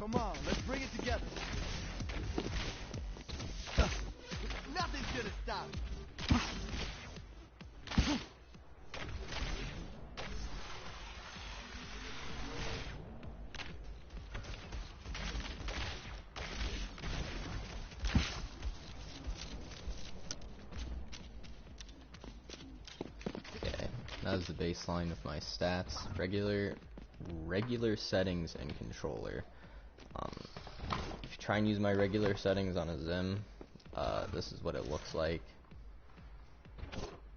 Come on, let's bring it together. Nothing's gonna stop it. Okay, that was the baseline of my stats. Regular settings and controller. If you try and use my regular settings on a Xim, this is what it looks like.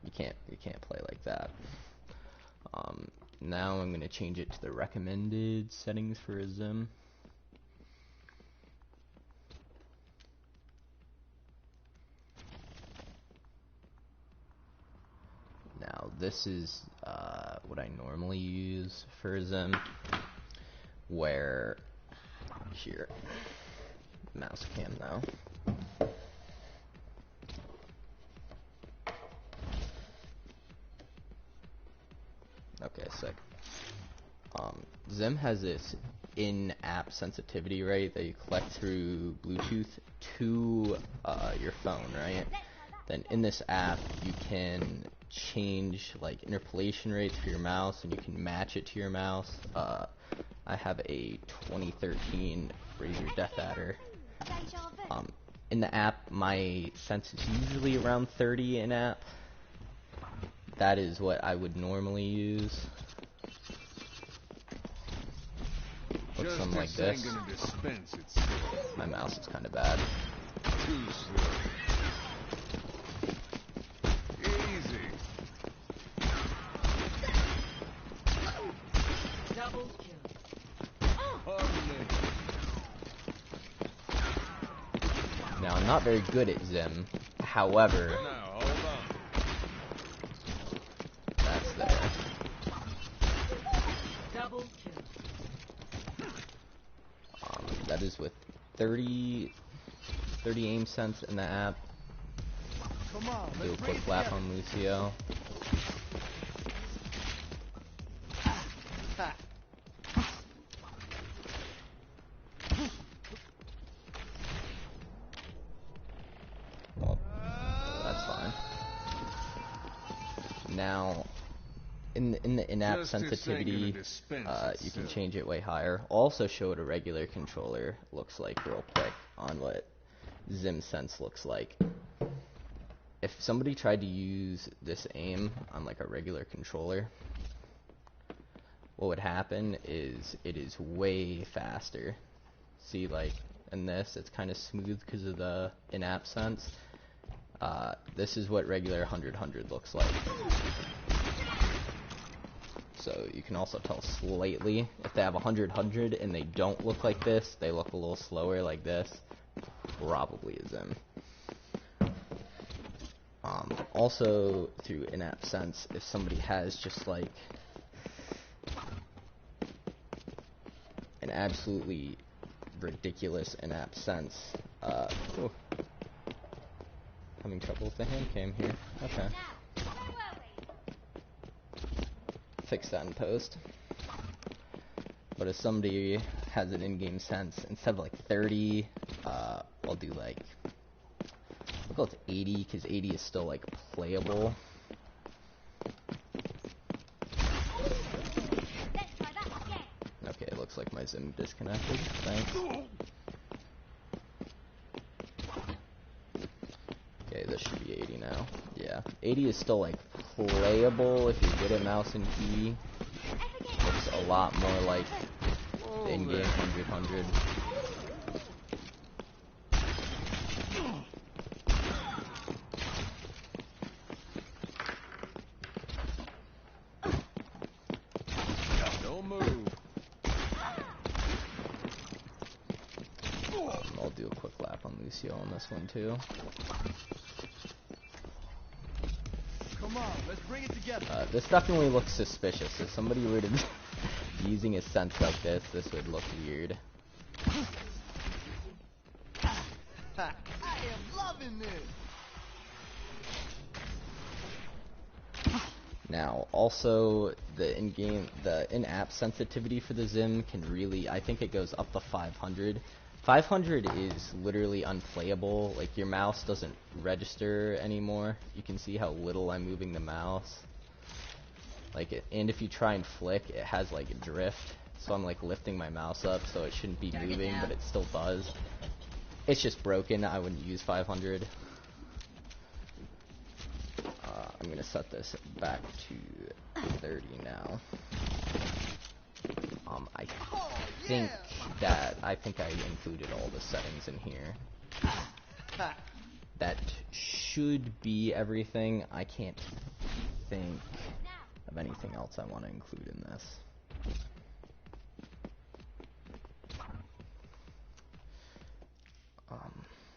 You can't play like that. Now I'm gonna change it to the recommended settings for a Xim. Now this is what I normally use for a Xim, where here, mouse cam now. Okay, sick. Xim has this in-app sensitivity rate that you collect through Bluetooth to your phone, right? Then in this app, you can change like interpolation rates for your mouse, and you can match it to your mouse. I have a 2013 Razer Death Adder. In the app, my sense is usually around 30 in app. That is what I would normally use. Looks something like this. My mouse is kind of bad. Now, I'm not very good at Xim, however, that's there. That is with 30 aim sense in the app. Do a quick lap on Lucio. Well, that's fine. Now, in the in-app sensitivity, you can change it way higher. Also show what a regular controller looks like real quick on what Xim Sense looks like. If somebody tried to use this aim on like a regular controller, what would happen is it is way faster. See, like in this, it's kind of smooth because of the in-app sense. This is what regular 100-100 looks like. So you can also tell slightly if they have 100-100 and they don't look like this, they look a little slower like this, probably is Xim. Also through in-app sense, if somebody has just like an absolutely ridiculous in-app sense, having trouble with the hand cam here. Okay. Fix that in post. But if somebody has an in-game sense, instead of like 30, I'll do like, I'll go with 80, because 80 is still like playable. Okay, it looks like my Xim disconnected. Thanks. Okay, this should be 80 now. Yeah, 80 is still like playable if you're good at mouse and key. Looks a lot more like the in-game 100-100. Don't move. I'll do a quick lap on Lucio on this one too. Come on, let's bring it together. This definitely looks suspicious. If somebody were to be using a sense like this, this would look weird. I am loving this. Now, also, the in-app sensitivity for the Xim can really, I think it goes up to 500. 500 is literally unplayable. Like, your mouse doesn't register anymore. You can see how little I'm moving the mouse. And if you try and flick, it has, like, a drift. So I'm, like, lifting my mouse up, so it shouldn't be moving, but it still does. It's just broken. I wouldn't use 500. I'm gonna set this back to 30 now. I think I included all the settings in here. That should be everything. I can't think of anything else I want to include in this.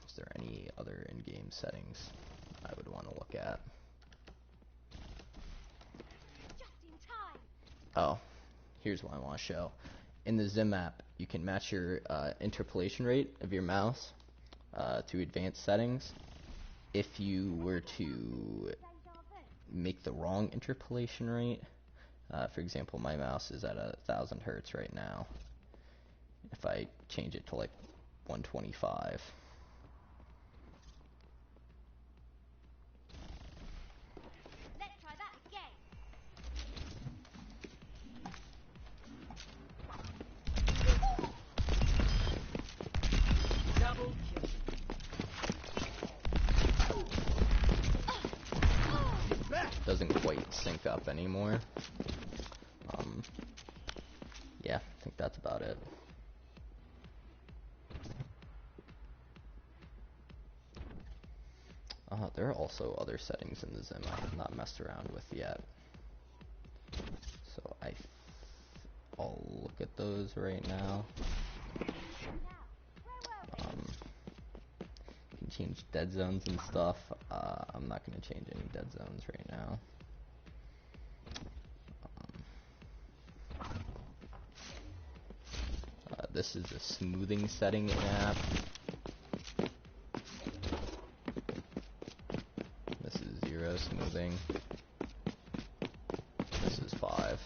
Is there any other in-game settings I would want to look at? Oh, here's what I want to show. In the Xim app, you can match your interpolation rate of your mouse to advanced settings. If you were to make the wrong interpolation rate, for example, my mouse is at 1000 hertz right now. If I change it to like 125, doesn't quite sync up anymore. Yeah, I think that's about it. There are also other settings in the Xim I have not messed around with yet. So I'll look at those right now. You can change dead zones and stuff. I'm not going to change any dead zones right now. This is a smoothing setting in app. This is 0 smoothing. This is 5.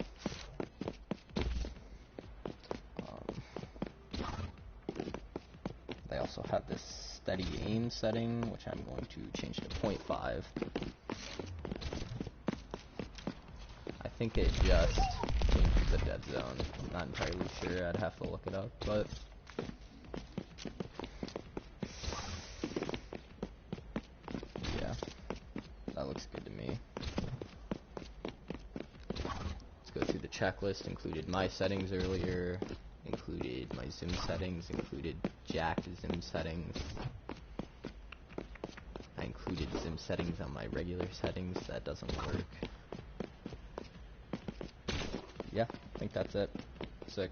They also have this steady aim setting, which I'm going to change to 0.5. I think it just changes the dead zone. I'm not entirely sure. I'd have to look it up, but yeah, that looks good to me. Let's go through the checklist. Included my settings earlier, included my Xim settings, included Jack Xim settings. I included Xim settings on my regular settings. That doesn't work. Yeah, I think that's it. Sick.